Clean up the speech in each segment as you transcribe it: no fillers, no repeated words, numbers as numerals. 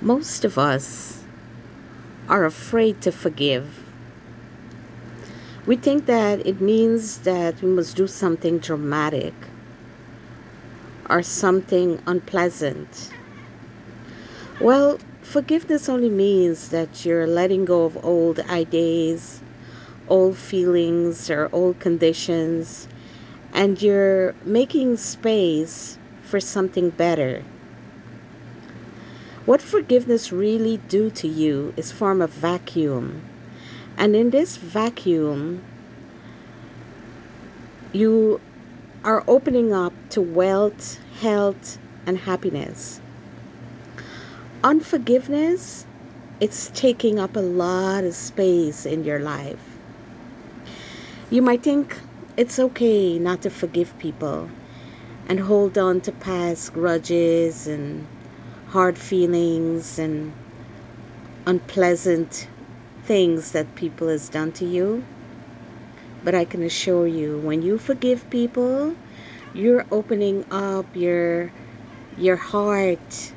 Most of us are afraid to forgive. We think that it means that we must do something dramatic or something unpleasant. Well, forgiveness only means that you're letting go of old ideas, old feelings, or old conditions, and you're making space for something better. What forgiveness really do to you is form a vacuum. And in this vacuum, you are opening up to wealth, health, and happiness. Unforgiveness, it's taking up a lot of space in your life. You might think it's okay not to forgive people and hold on to past grudges and hard feelings and unpleasant things that people has done to you. But I can assure you, when you forgive people, you're opening up your heart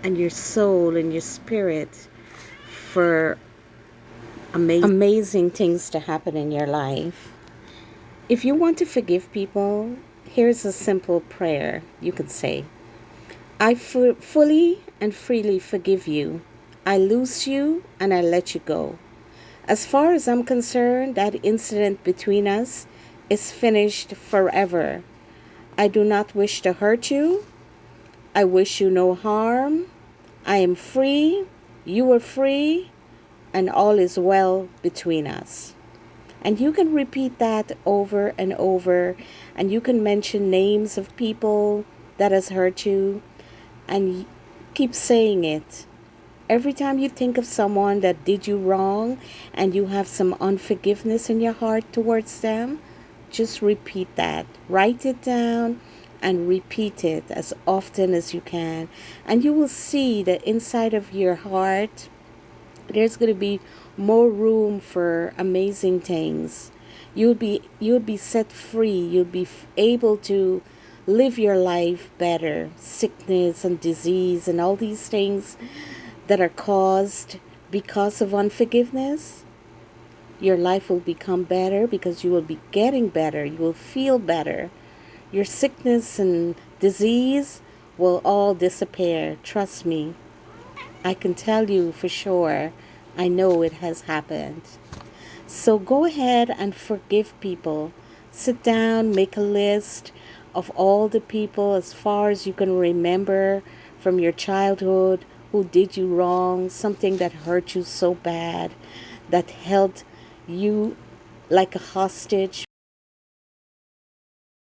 and your soul and your spirit for amazing things to happen in your life. If you want to forgive people, here's a simple prayer you can say. I fully and freely forgive you. I loose you and I let you go. As far as I'm concerned, that incident between us is finished forever. I do not wish to hurt you. I wish you no harm. I am free. You are free. And all is well between us. And you can repeat that over and over. And you can mention names of people that has hurt you. And keep saying it. Every time you think of someone that did you wrong and you have some unforgiveness in your heart towards them, just repeat that. Write it down and repeat it as often as you can. And you will see that inside of your heart, there's going to be more room for amazing things. You'll be set free. You'll be able to live your life better. Sickness and disease and all these things that are caused because of unforgiveness, your life will become better because you will be getting better. You will feel better. Your sickness and disease will all disappear. Trust me. I can tell you for sure. I know it has happened. So go ahead and forgive people. Sit down, make a list of all the people as far as you can remember from your childhood who did you wrong, something that hurt you so bad, that held you like a hostage